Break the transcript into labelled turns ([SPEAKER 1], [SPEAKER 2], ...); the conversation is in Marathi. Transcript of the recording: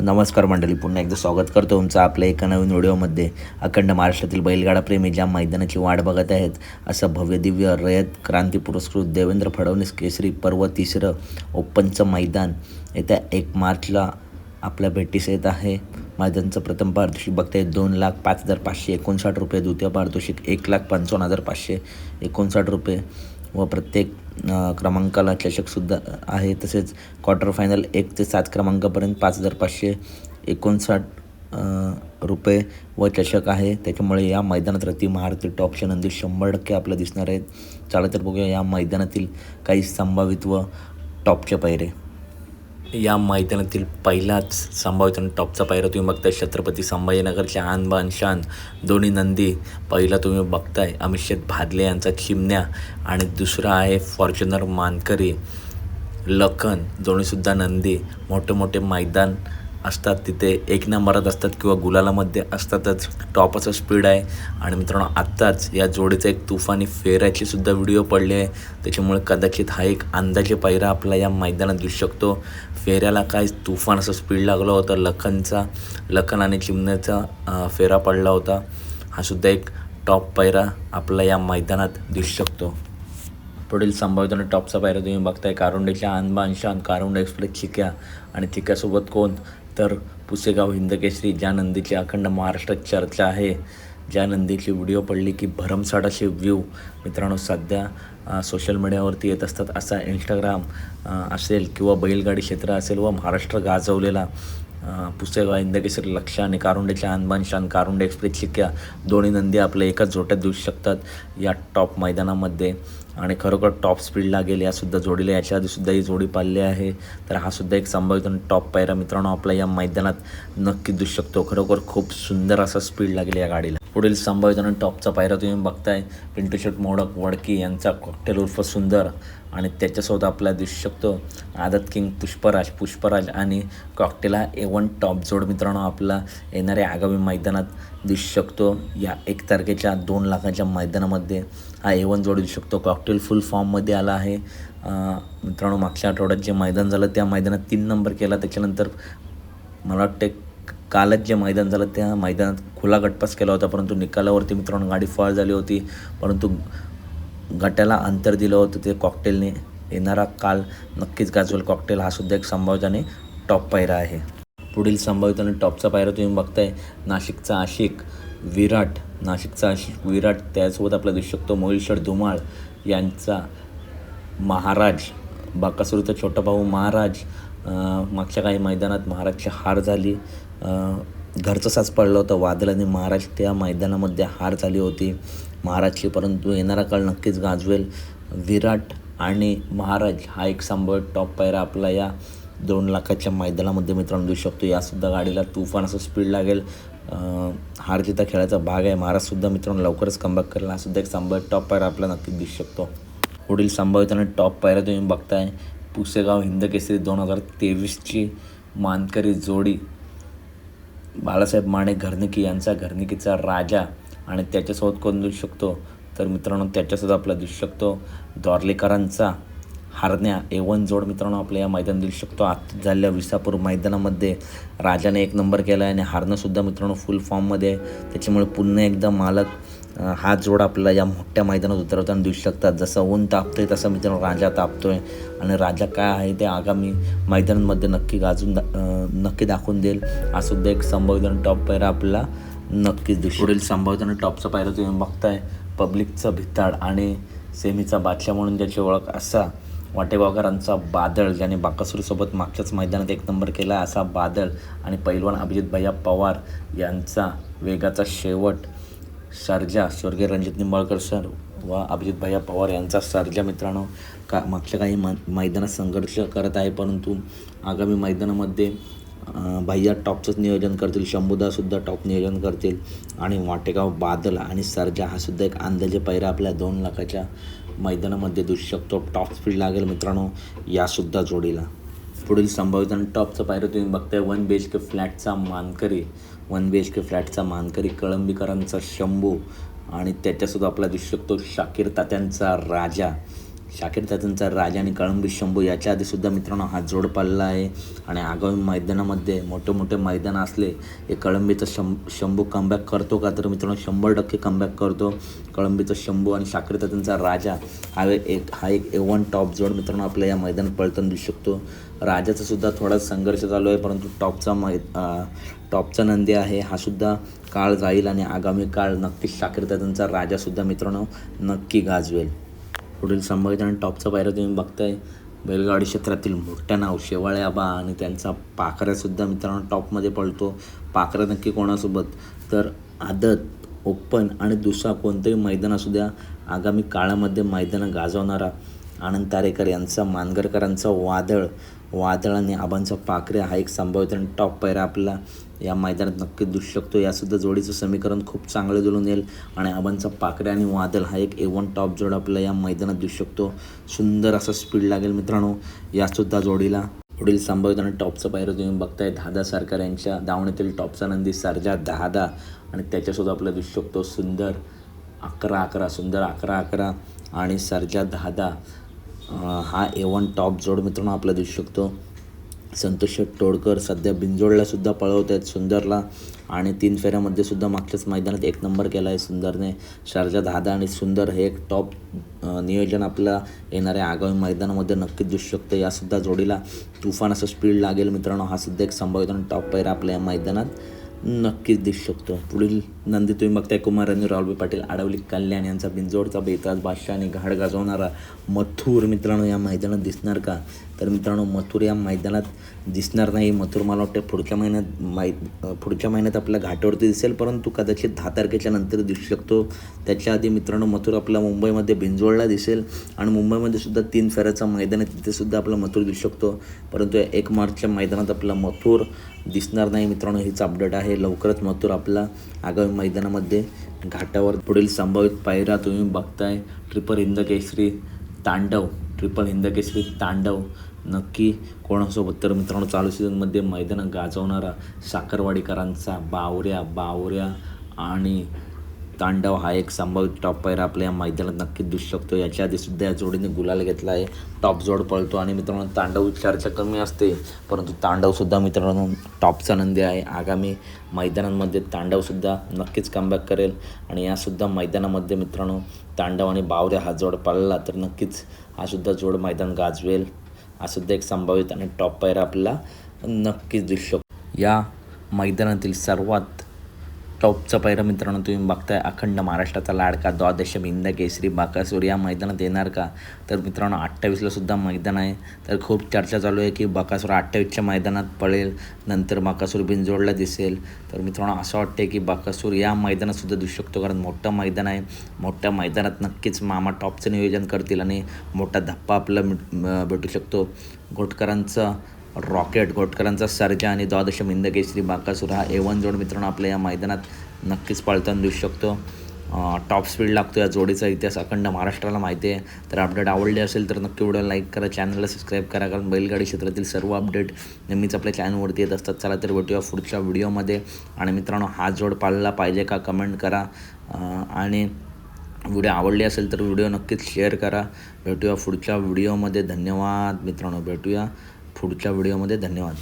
[SPEAKER 1] नमस्कार मंडळी, पुन्हा एकदा स्वागत करतो तुमचं आपल्या एका नवीन व्हिडिओमध्ये. अखंड महाराष्ट्रातील बैलगाडा प्रेमी ज्या मैदानाची वाट बघत आहेत, असं भव्य दिव्य रयत क्रांती पुरस्कृत देवेंद्र फडणवीस केसरी पर्व तिसरं ओपनचं मैदान येत्या 1 मार्चला आपल्या भेटीस येत आहे. मैदानाचं प्रथम पारितोषिक बघताय 2,05,559 रुपये, द्वितीय पारितोषिक 1,55,559 रुपये व प्रत्येक क्रमांकाला चषकसुद्धा आहे. तसेच क्वार्टर फायनल 1 ते 7 क्रमांकापर्यंत 5,559 रुपये व चषक आहे. त्याच्यामुळे या मैदानात रती महारथी टॉपच्या नंदी 100% आपल्याला दिसणार आहेत. चला तर बघूया या मैदानातील काही संभावित व टॉपचे पायरे. या मैदानातील पहिलाच संभावित आणि टॉपचा पायरा तुम्ही बघताय छत्रपती संभाजीनगरच्या आन बान शान दोन्ही नंदी. पहिला तुम्ही बघताय अमिषद भादले यांचा चिमण्या आणि दुसरा आहे फॉर्च्युनर मानकरी लखन. दोन्हीसुद्धा नंदी मोठे मोठे मैदान असतात तिथे 1 नंबरात असतात किंवा गुलालामध्ये असतातच. टॉपचं स्पीड आहे आणि मित्रांनो आत्ताच या जोडीचा एक तुफानी फेऱ्याची सुद्धा व्हिडिओ पडली आहे. त्याच्यामुळे कदाचित हा एक अंदाजे पायरा आपला या मैदानात दिसू शकतो. फेऱ्याला काय तुफान असं स्पीड लागलं होतं. लखन आणि चिमण्याचा फेरा पडला होता. हा सुद्धा एक टॉप पायरा आपला या मैदानात दिसू शकतो. पुढील संभावित आणि टॉपचा पायरा तुम्ही बघताय कारुंडेच्या अनबान शान कारुंडे एक्सप्रेस चिक्या आणि चिक्यासोबत कोण तर पुसेगाव हिंदकेसरी. ज्या नंदीची अखंड महाराष्ट्रात चर्चा आहे, ज्या नंदीची व्हिडिओ पडली की भरमसाठ असे व्ह्यू मित्रांनो सध्या सोशल मीडियावरती येत असतात. असा इंस्टाग्राम असेल किंवा बैलगाडी क्षेत्र असेल व महाराष्ट्र गाजवलेला पुसेगाव हिंदकेसरी लक्ष आणि कारुंडेच्या अनबान शान कारुंडे एक्सप्रेस चिक्या दोन्ही नंदी आपल्या एकाच जोट्यात दिसू शकतात या टॉप मैदानामध्ये. आणि खरोखर टॉप स्पीड लागेल यासुद्धा जोडीला. याच्या आधीसुद्धा ही जोडी पाळली आहे. तर हा सुद्धा एक संभावित आणि टॉप पायरा मित्रांनो आपला या मैदानात नक्की दिसू शकतो. खरोखर खूप सुंदर असा स्पीड लागेल या गाडीला. पुढील संभावित आणि टॉपचा पायरा तुम्ही बघताय पिंटू शेट मोडक वडकी यांचा कॉकटेल उर्फ सुंदर आणि त्याच्यासोबत आपल्याला दिसू शकतो आदत किंग पुष्पराज आणि कॉकटेल हा A1 टॉप जोड मित्रांनो आपला येणाऱ्या आगामी मैदानात दिसू शकतो. या 1 तारखेच्या 2 लाखाच्या मैदानामध्ये हा A1 जोड दिसू शकतो. कॉकटेल फुल फॉर्ममध्ये आला आहे मित्रांनो. मागच्या आठवड्यात जे मैदान झालं त्या मैदानात 3 नंबर केला. त्याच्यानंतर मला वाटते कालच जे मैदान झालं त्या मैदानात खुला गटपास केला होता, परंतु निकालावरती मित्रांनो गाडी फॉल झाली होती. परंतु गटाला अंतर दिलं होतं ते कॉकटेलने. येणारा काल नक्कीच गाजवेल कॉकटेल. हा सुद्धा एक संभावित आणि टॉप पायरा आहे. पुढील संभावित आणि टॉपचा पायरा तुम्ही बघताय नाशिकचा आशिक विराट त्यासोबत आपला दिसू शकतो मोहिलशड धुमाळ यांचा महाराज बाकासुरचा छोटा भाऊ महाराज. मागच्या काही मैदानात महाराजची हार झाली. घरचं साज पडलं होतं वादळ आणि महाराज, त्या मैदानामध्ये हार झाली होती महाराजची. परंतु येणारा काळ नक्कीच गाजवेल. विराट आणि महाराज हा एक संभाव्य टॉप पायरा आपला या 2 लाखाच्या मैदानामध्ये मित्रांनो दिसू शकतो. यासुद्धा गाडीला तुफान असं स्पीड लागेल. हार जिता खेळायचा भाग आहे. महाराजसुद्धा मित्रांनो लवकरच कमबॅक करेल. हा सुद्धा एक संभाव्य टॉप पायरा आपल्याला नक्कीच दिसू शकतो. पुढील संभावित आणि टॉप पायरा तुम्ही बघताय पुसेगाव हिंदकेसरी 2023ची मानकरी जोडी बाळासाहेब माने घरनिकी यांचा घरनिकीचा राजा आणि त्याच्यासोबत कोण दिसू शकतो तर मित्रांनो त्याच्यासोबत आपला दिसू शकतो द्वारलेकरांचा हारण्या. A1 जोड मित्रांनो आपल्या या मैदानात दिसू शकतो. आता झालेल्या विसापूर मैदानामध्ये राजाने 1 नंबर केला आहे आणि हारणंसुद्धा मित्रांनो फुल फॉर्ममध्ये आहे. त्याच्यामुळे पुन्हा एकदा मालक हा जोड आपल्याला या मोठ्या मैदानात उतरवताना दिसू शकतात. जसं ऊन तापतोय तसं मित्रांनो राजा तापतोय आणि राजा काय आहे ते आगामी मैदानांमध्ये नक्की दाखवून देईल. हा सुद्धा एक संभावित आणि टॉप पायरा आपल्याला नक्कीच दिसू. पुढील संभावित आणि टॉपचा पायरा तुम्ही बघताय पब्लिकचा भिताड आणि सेमीचा बादशाह म्हणून ज्याची ओळख असा वाटेगावकरांचा बादल, ज्याने बाकासूरसोबत मागच्याच मैदानात 1 नंबर केला असा बादल आणि पैलवान अभिजित भैया पवार यांचा वेगाचा शेवट सर्जा स्वर्गीय रणजित निंबाळकर सर व अभिजित भैया पवार यांचा सर्जा मित्रांनो मागच्या काही मैदानात संघर्ष करत आहे. परंतु आगामी मैदानामध्ये भैया टॉपचंच नियोजन करतील. शंभूदासुद्धा टॉप नियोजन करतील आणि वाटेगाव बादल आणि सर्जा हा सुद्धा एक अंदाजे पायरा आपल्या 2 लाखाच्या मैदानामध्ये दिसू शकतो. टॉप स्पीड लागेल मित्रांनो यासुद्धा जोडीला. पुढील संभावित आणि टॉपचा पायरा तुम्ही बघताय 1 BHK फ्लॅटचा मानकरी कळंबीकरांचा शंभू आणि त्याच्यासुद्धा आपला दिसू शकतो शाकीर तात्यांचा राजा. शाकीर तात्यांचा राजा आणि कळंबी शंभू याच्या आधीसुद्धा मित्रांनो हा जोड पाळला आहे आणि आगामी मैदानामध्ये मोठे मोठे मैदान असले हे कळंबीचा शंभू कमबॅक करतो का, तर मित्रांनो 100% कमबॅक करतो. कळंबीचा शंभू आणि शाकीर तात्यांचा राजा हा एक A1 टॉप जोड मित्रांनो आपल्या या मैदानात पळताना दिसू शकतो. राजाचा सुद्धा थोडा संघर्ष चालू आहे, परंतु टॉपचा नंदी आहे हा सुद्धा काळ जाईल आणि आगामी काळ नक्कीच शाकीर तात्यांचा राजासुद्धा मित्रांनो नक्की गाजवेल. पुढील संभावित आणि टॉपचा पायरा तुम्ही बघताय, बैलगाडी क्षेत्रातील मोठं नाव शेवाळे आबा आणि त्यांचा पाखऱ्यासुद्धा मित्रांनो टॉपमध्ये पळतो. पाखरा नक्की कोणासोबत, तर आदत, ओपन आणि दुसरा कोणतंही मैदान असू द्या, आगामी काळामध्ये मैदानं गाजवणारा आनंद तारेकर यांचा मानगरकरांचा वादळ आणि आबांचा पाखरे हा एक संभावित आणि टॉप पायरा आपला या मैदानात नक्कीच दिसू शकतो. यासुद्धा जोडीचं समीकरण खूप चांगलं जुळून येईल आणि आबांचा पाखरे आणि वादळ हा एक A1 टॉप जोड आपला या मैदानात दिसू शकतो. सुंदर असा स्पीड लागेल मित्रांनो यासुद्धा जोडीला. पुढील संभावित आणि टॉपचा पायरा तुम्ही बघताय, दादा सरकार यांच्या दावणीतील टॉपचा नंदी सर्जा दादा आणि त्याच्यासुद्धा आपल्याला दिसू शकतो सुंदर 11-11 आणि सर्जा दादा हा A1 टॉप जोड मित्रांनो आपल्याला दिसू शकतो. संतोष तोडकर सध्या बिंजोडला सुद्धा पळवत आहेत सुंदरला आणि 3 फेऱ्यामध्ये सुद्धा मागच्याच मैदानात 1 नंबर केला आहे सुंदरने. सर्जा दादा आणि सुंदर हे एक टॉप नियोजन आपल्याला येणाऱ्या आगामी मैदानामध्ये नक्कीच दिसू शकतं. यासुद्धा जोडीला तुफान असं स्पीड लागेल मित्रांनो. हा सुद्धा एक संभावित आणि टॉप पायरा आपल्या या मैदानात नक्कीच दिसू शकतो. पुढील नंदी तुम्ही बघताय, कुमार आणि राहुल पाटील आडवली कल्याण यांचा बिंजोडचा बेताज बादशाह आणि घाट गाजवणारा मथुर मित्रांनो या मैदानात दिसणार का, तर मित्रांनो मथुर या मैदानात दिसणार नाही. मथुर मला वाटतं पुढच्या महिन्यात आपल्या घाटावरती दिसेल, परंतु कदाचित 10 तारखेच्या नंतर दिसू शकतो. त्याच्या आधी मित्रांनो मथुर आपल्या मुंबईमध्ये बिंजोडला दिसेल आणि मुंबईमध्ये सुद्धा 3 फेऱ्याचं मैदान आहे, तिथेसुद्धा आपला मथुर दिसू शकतो. परंतु 1 मार्चच्या मैदानात आपला मथुर दिसणार नाही मित्रांनो. हीच अपडेट आहे. लवकरच मथुर आपला आगामी मैदानामध्ये घाटावर. पुढील संभावित पायरा तुम्ही बघताय, ट्रिपल हिंद केसरी तांडव नक्की कोणासोबत, तर मित्रांनो चालू सीझनमध्ये मैदानं गाजवणारा साखरवाडीकरांचा बावऱ्या आणि तांडव हा एक संभावित टॉप पायरा आपल्या या मैदानात नक्कीच दिसू शकतो. याच्या आधीसुद्धा या जोडीने गुलाल घेतला आहे. टॉप जोड पळतो आणि मित्रांनो तांडव चर्चा कमी असते, परंतु तांडवसुद्धा मित्रांनो टॉपचा नंदी आहे. आगामी मैदानांमध्ये तांडवसुद्धा नक्कीच कमबॅक करेल आणि यासुद्धा मैदानामध्ये मित्रांनो तांडव आणि बावऱ्या हा जोड पळला तर नक्कीच हा सुद्धा जोड मैदान गाजवेल. हा सुद्धा एक संभावित आणि टॉप पायरा आपल्याला नक्कीच दिसू शकतो. या मैदानातील सर्वात टॉपचा पायरा मित्रांनो तुम्ही बघताय, अखंड महाराष्ट्राचा लाडका द्वादश हिंद केसरी बकासूर या मैदानात येणार का, तर मित्रांनो 28ला सुद्धा मैदान आहे. तर खूप चर्चा चालू आहे की बकासूर 28च्या मैदानात पळेल, नंतर बकासूर बिंजोडला दिसेल. तर मित्रांनो असं वाटतं की बकासूर या मैदानात सुद्धा दिसू शकतो, कारण मोठं मैदान आहे. मोठ्या मैदानात नक्कीच मामा टॉपचं नियोजन करतील आणि मोठा धप्पा आपल्याला भेटू शकतो. घोटकरांचा सर्जा आणि द्वादश हिंद केसरी बाकासूर हा A1 जोड मित्रांनो आपल्या या मैदानात नक्कीच पळताना दिसू शकतो. टॉप स्पीड लागतो. या जोडीचा इतिहास अखंड महाराष्ट्राला माहिती आहे. तर अपडेट आवडले असेल तर नक्की व्हिडिओ लाईक करा, चॅनलला सबस्क्राईब करा, कारण बैलगाडी क्षेत्रातील सर्व अपडेट नेहमीच आपल्या चॅनलवरती येत असतात. चला तर भेटूया पुढच्या व्हिडिओमध्ये. आणि मित्रांनो हा जोड पाळला पाहिजे का कमेंट करा आणि व्हिडिओ आवडली असेल तर व्हिडिओ नक्कीच शेअर करा. भेटूया पुढच्या व्हिडिओमध्ये. धन्यवाद मित्रांनो. धन्यवाद.